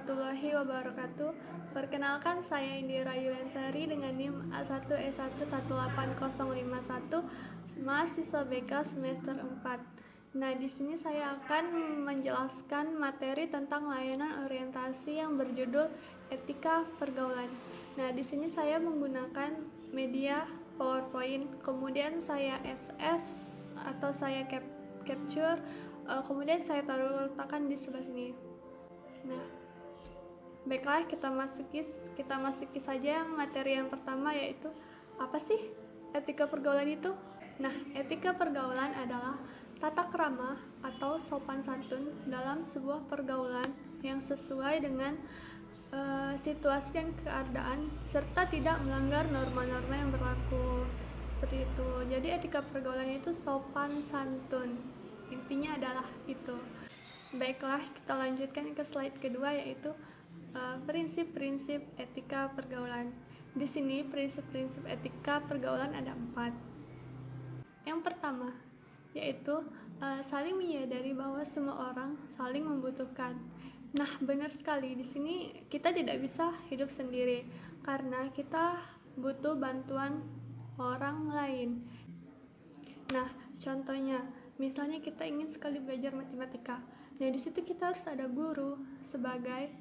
warahmatullahi wabarakatuh. Perkenalkan, saya Indira Yuliansari dengan NIM A1E1185051, mahasiswa BK semester 4. Nah, di sini saya akan menjelaskan materi tentang layanan orientasi yang berjudul Etika Pergaulan. Nah, di sini saya menggunakan media PowerPoint, kemudian saya SS atau saya capture, kemudian saya letakkan di sebelah sini. Nah, baiklah, kita masuki saja materi yang pertama, yaitu apa sih etika pergaulan itu? Nah, etika pergaulan adalah tata krama atau sopan santun dalam sebuah pergaulan yang sesuai dengan situasi dan keadaan serta tidak melanggar norma-norma yang berlaku. Seperti itu. Jadi etika pergaulan itu sopan santun. Intinya adalah itu. Baiklah, kita lanjutkan ke slide kedua, yaitu prinsip-prinsip etika pergaulan. Di sini prinsip-prinsip etika pergaulan ada 4. Yang pertama, yaitu saling menyadari bahwa semua orang saling membutuhkan. Nah, benar sekali. Di sini kita tidak bisa hidup sendiri karena kita butuh bantuan orang lain. Nah, contohnya, misalnya kita ingin sekali belajar matematika. Nah, di situ kita harus ada guru sebagai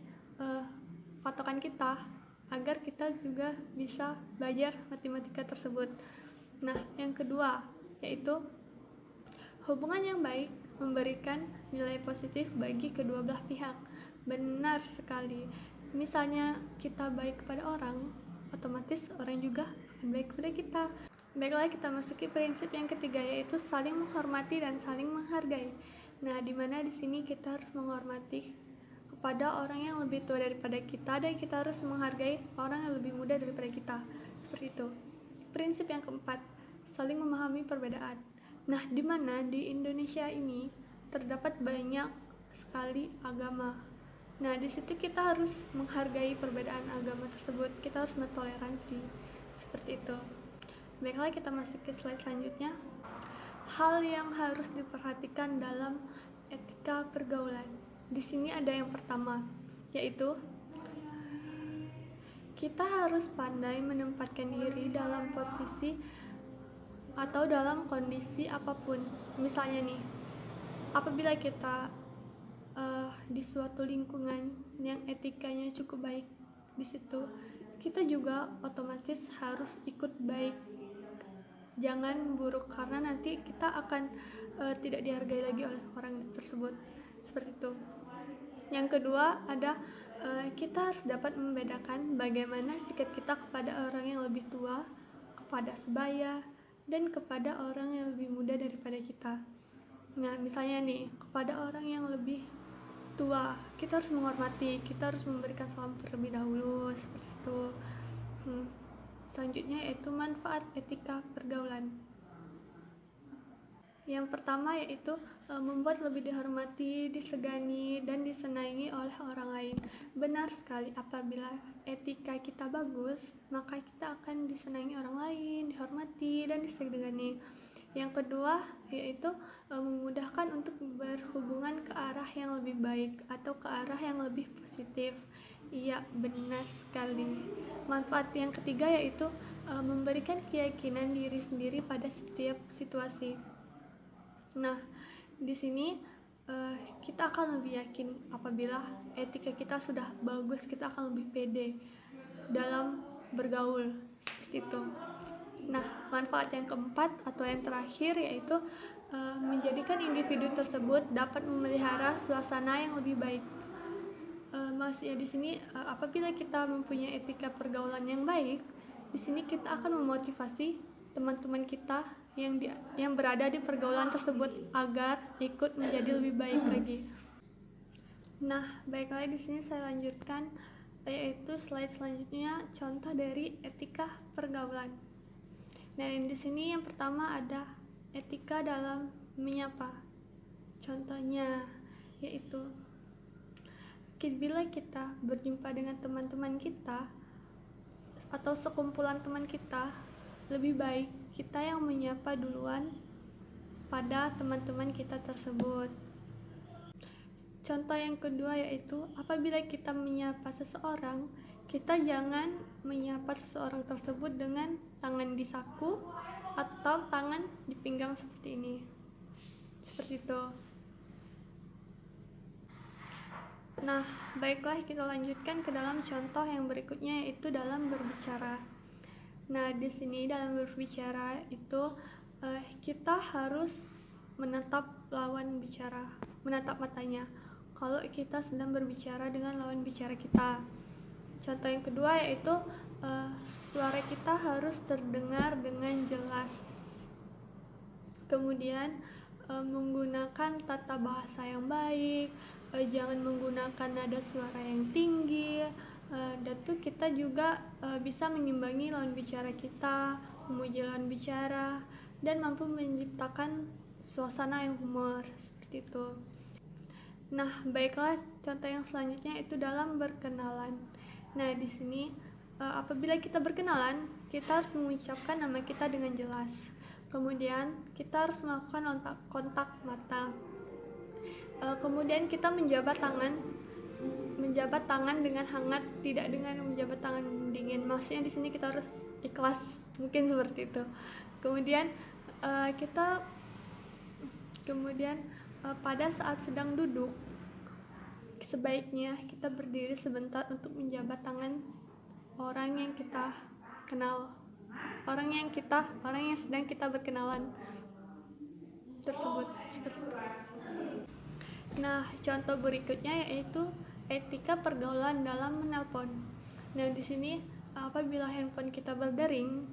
patokan kita agar kita juga bisa belajar matematika tersebut. Nah, yang kedua, yaitu hubungan yang baik memberikan nilai positif bagi kedua belah pihak. Benar sekali. Misalnya kita baik kepada orang, otomatis orang juga baik kepada kita. Baiklah, kita masuki prinsip yang ketiga, yaitu saling menghormati dan saling menghargai. Nah, di mana di sini kita harus menghormati kepada orang yang lebih tua daripada kita dan kita harus menghargai orang yang lebih muda daripada kita. Seperti itu. Prinsip yang keempat, saling memahami perbedaan. Nah, di mana di Indonesia ini terdapat banyak sekali agama. Nah, di situ kita harus menghargai perbedaan agama tersebut. Kita harus bertoleransi. Seperti itu. Baiklah, kita masuk ke slide selanjutnya. Hal yang harus diperhatikan dalam etika pergaulan. Di sini ada yang pertama, yaitu kita harus pandai menempatkan diri dalam posisi atau dalam kondisi apapun. Misalnya nih, apabila kita di suatu lingkungan yang etikanya cukup baik, di situ kita juga otomatis harus ikut baik. Jangan buruk, karena nanti kita akan tidak dihargai lagi oleh orang tersebut. Seperti itu. Yang kedua ada kita harus dapat membedakan bagaimana sikap kita kepada orang yang lebih tua, kepada sebaya, dan kepada orang yang lebih muda daripada kita. Nah, misalnya nih, kepada orang yang lebih tua, kita harus menghormati, kita harus memberikan salam terlebih dahulu, seperti itu. Selanjutnya yaitu manfaat etika pergaulan. Yang pertama yaitu membuat lebih dihormati, disegani, dan disenangi oleh orang lain. Benar sekali, apabila etika kita bagus, maka kita akan disenangi orang lain, dihormati, dan disegani. Yang kedua yaitu memudahkan untuk berhubungan ke arah yang lebih baik atau ke arah yang lebih positif. Iya, benar sekali. Manfaat yang ketiga yaitu memberikan keyakinan diri sendiri pada setiap situasi. Nah, di sini kita akan lebih yakin apabila etika kita sudah bagus, kita akan lebih pede dalam bergaul, seperti itu. Nah, manfaat yang keempat atau yang terakhir yaitu menjadikan individu tersebut dapat memelihara suasana yang lebih baik. Maksudnya di sini apabila kita mempunyai etika pergaulan yang baik, di sini kita akan memotivasi teman-teman kita yang berada di pergaulan tersebut agar ikut menjadi lebih baik lagi. Nah, baiklah, di sini saya lanjutkan, yaitu slide selanjutnya contoh dari etika pergaulan. Dan di sini yang pertama ada etika dalam menyapa. Contohnya yaitu bila kita berjumpa dengan teman-teman kita atau sekumpulan teman kita, lebih baik kita yang menyapa duluan pada teman-teman kita tersebut. contoh yang kedua yaitu apabila kita menyapa seseorang, kita jangan menyapa seseorang tersebut dengan tangan di saku atau tangan di pinggang seperti ini. Seperti itu. Nah, baiklah kita lanjutkan ke dalam contoh yang berikutnya yaitu dalam berbicara. Nah, di sini dalam berbicara itu kita harus menatap lawan bicara, menatap matanya. Kalau kita sedang berbicara dengan lawan bicara kita. Contoh yang kedua yaitu suara kita harus terdengar dengan jelas. Kemudian menggunakan tata bahasa yang baik, jangan menggunakan nada suara yang tinggi, dan tuh kita juga bisa mengimbangi lawan bicara kita, memuji lawan bicara, dan mampu menciptakan suasana yang humor seperti itu. Nah, baiklah contoh yang selanjutnya itu dalam berkenalan. Nah, di sini apabila kita berkenalan, kita harus mengucapkan nama kita dengan jelas. Kemudian kita harus melakukan kontak mata. Kemudian kita menjabat tangan dengan hangat, tidak dengan menjabat tangan dingin. Maksudnya di sini kita harus ikhlas, mungkin seperti itu. Kemudian pada saat sedang duduk, sebaiknya kita berdiri sebentar untuk menjabat tangan orang yang kita kenal, orang yang sedang kita berkenalan tersebut. Seperti itu. Nah, contoh berikutnya yaitu etika pergaulan dalam menelpon. Nah, di sini apabila handphone kita berdering,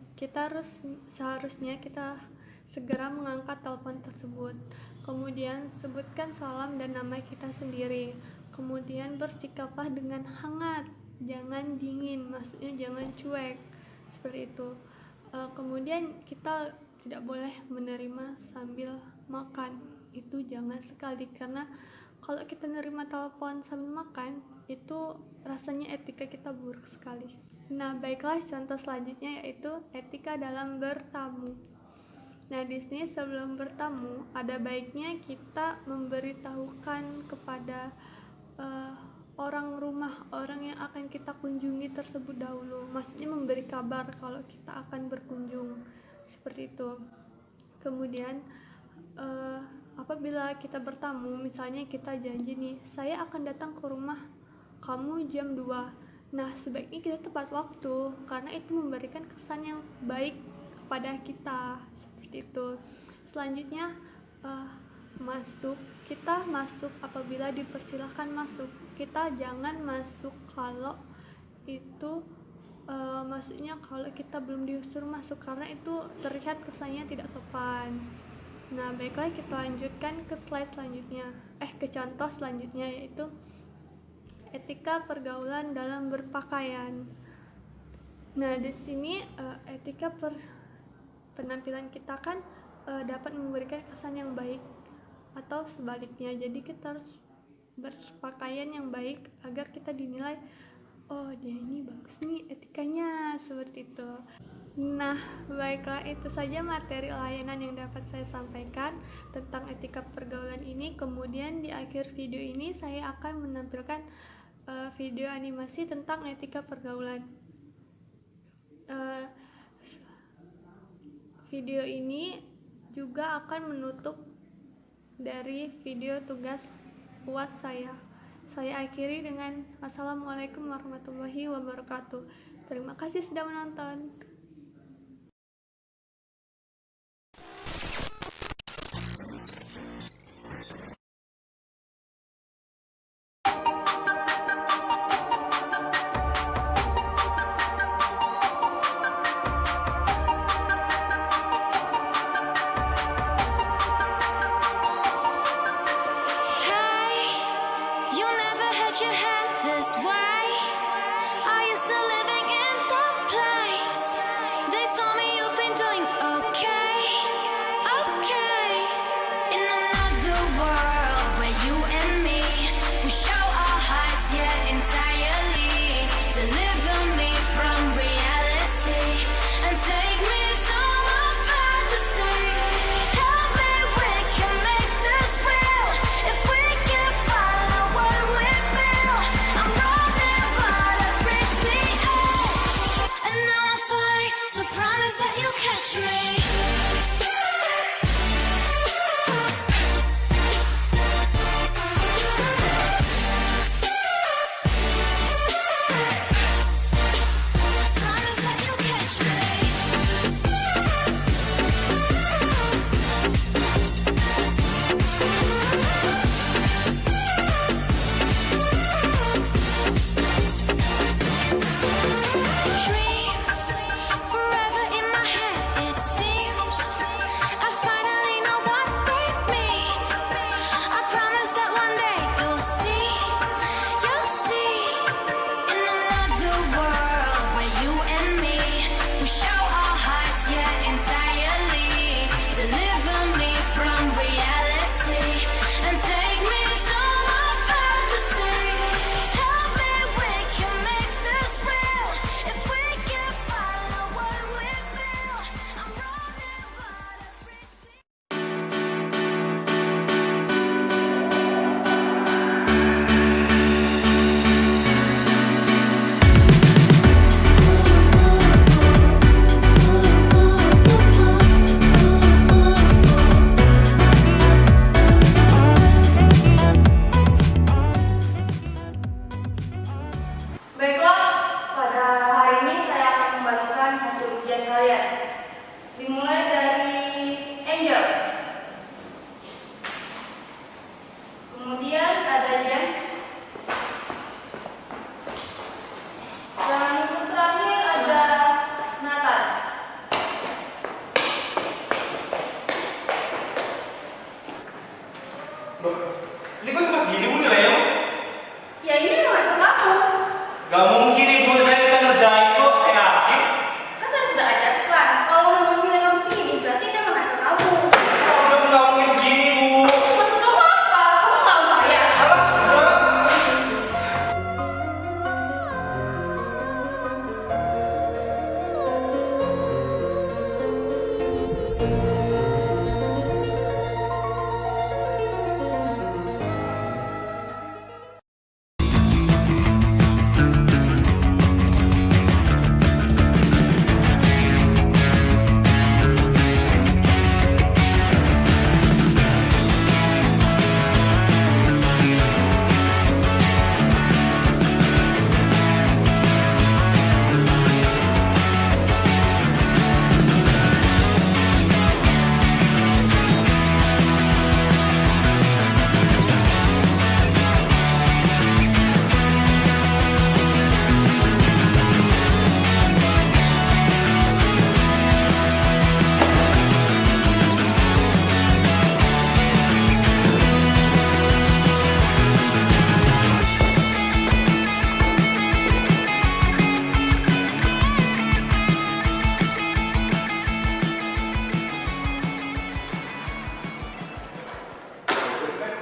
seharusnya kita segera mengangkat telepon tersebut. Kemudian sebutkan salam dan nama kita sendiri. Kemudian bersikaplah dengan hangat, jangan dingin, maksudnya jangan cuek, seperti itu. Kemudian kita tidak boleh menerima sambil makan, itu jangan sekali, karena kalau kita menerima telepon sambil makan itu rasanya etika kita buruk sekali. Nah, baiklah contoh selanjutnya yaitu etika dalam bertamu. Nah, di sini sebelum bertamu ada baiknya kita memberitahukan kepada orang rumah, orang yang akan kita kunjungi tersebut dahulu. Maksudnya memberi kabar kalau kita akan berkunjung, seperti itu. Kemudian apabila kita bertamu, misalnya kita janji nih, saya akan datang ke rumah kamu jam 2. Nah, sebaiknya kita tepat waktu, karena itu memberikan kesan yang baik kepada kita, seperti itu. Selanjutnya kita masuk apabila dipersilahkan masuk. Kita jangan masuk kalau itu maksudnya kalau kita belum disuruh masuk, karena itu terlihat kesannya tidak sopan. Nah, baiklah kita lanjutkan ke slide selanjutnya, ke contoh selanjutnya yaitu etika pergaulan dalam berpakaian. Nah, di sini etika penampilan kita kan dapat memberikan kesan yang baik atau sebaliknya. Jadi kita harus berpakaian yang baik agar kita dinilai, oh dia ini bagus nih etikanya, seperti itu. Nah, baiklah itu saja materi layanan yang dapat saya sampaikan tentang etika pergaulan ini. Kemudian di akhir video ini saya akan menampilkan video animasi tentang etika pergaulan. Video ini juga akan menutup dari video tugas UAS saya. Saya akhiri dengan Assalamualaikum warahmatullahi wabarakatuh. Terima kasih sudah menonton. You had this way. Are you still living in the place?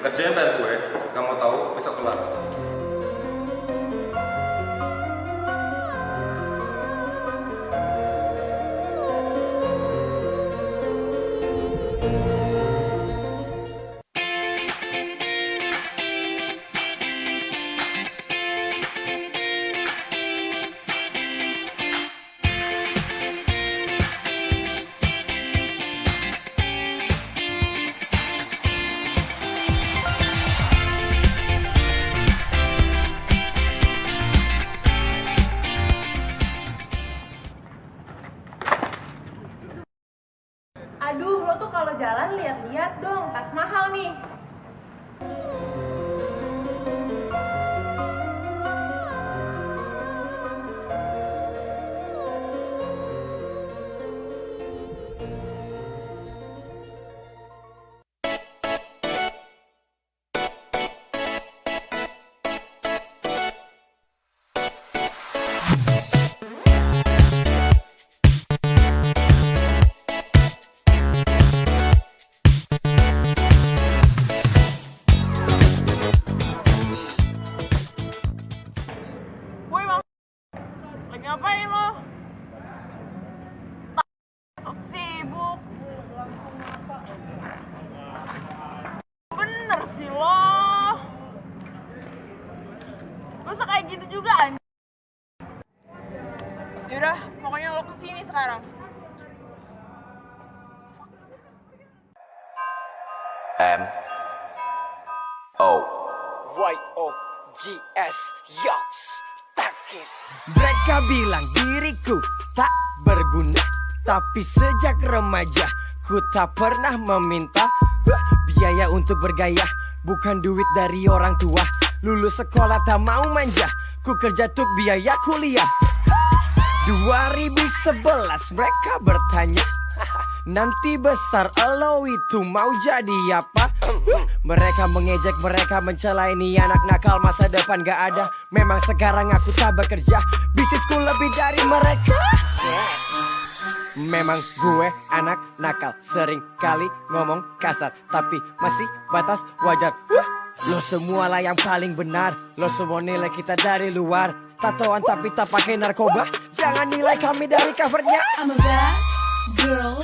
Kerjain PR gue, gak mau tahu besok kelar. Aduh, lo tuh kalau jalan lihat-lihat dong, tas mahal nih. Woi bang, lagi ngapain lo? So sibuk. Bener sih lo. Gak usah kayak gitu juga anjing. Yaudah, pokoknya lo kesini sekarang. MOYOGS Yoks Takis. Mereka bilang diriku tak berguna, tapi sejak remaja ku tak pernah meminta biaya untuk bergaya. Bukan duit dari orang tua, lulus sekolah tak mau manja, ku kerja tuk biaya kuliah. 2011 mereka bertanya, nanti besar elo itu mau jadi apa? Mereka mengejek, mereka mencela, ini anak nakal, masa depan gak ada. Memang sekarang aku tak bekerja, bisnisku lebih dari mereka. Memang gue anak nakal, sering kali ngomong kasar, tapi masih batas wajar. Lo semua lah yang paling benar, lo semua nilai kita dari luar. Tatoan tapi tak pakai narkoba, jangan nilai kami dari covernya. I'm a bad girl,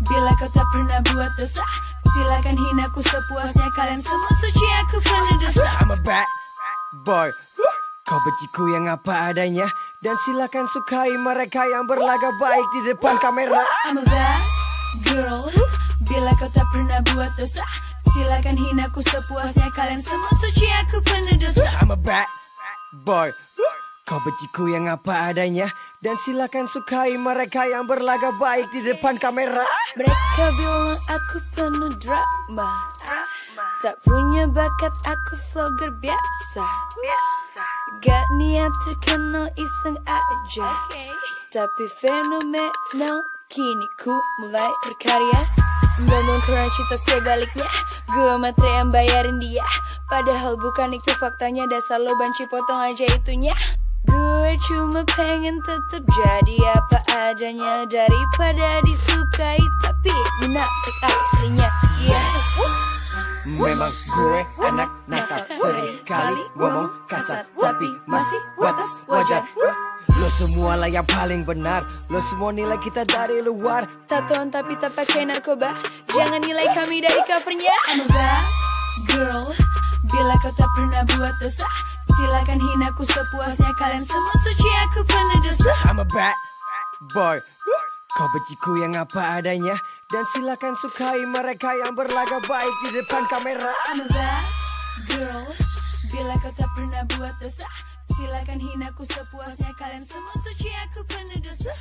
bila kau tak pernah buat dosa, silakan hinaku sepuasnya, kalian semua suci, aku penuh dosa. I'm a bad boy, kau benciku yang apa adanya, dan silakan sukai mereka yang berlagak baik di depan kamera. I'm a bad girl, bila kau tak pernah buat dosa, silakan hinaku sepuasnya, kalian semua suci, aku penuh dosa. I'm a bad boy, kau benciku yang apa adanya, dan silakan sukai mereka yang berlagak baik di depan kamera. Mereka bilang aku penuh drama, tak punya bakat, aku vlogger biasa. Gak niat terkenal, iseng aja, tapi fenomenal. Kini ku mulai berkarya, ngomong kurang cinta sebaliknya, gue matre yang bayarin dia, padahal bukan itu faktanya. Dasar lo banci, potong aja itunya. Gue cuma pengen tetap jadi apa adanya, daripada disukai tapi munafik aslinya. Yes. Memang gue anak nakal, sering kali ngomong kasar, tapi masih batas wajar. Lo semua lah yang paling benar, lo semua nilai kita dari luar. Tatoan tapi tak pakai narkoba, jangan nilai kami dari covernya. I'm a bad girl, bila kau tak pernah buat dosa, silakan hinaku sepuasnya, kalian semua suci, aku penuh dosa. I'm a bad boy, kau benciku yang apa adanya, dan silakan sukai mereka yang berlagak baik di depan kamera. I'm a bad girl, bila kau tak pernah buat dosa, silakan hinaku sepuasnya, kalian semua suci, aku penuh dosa.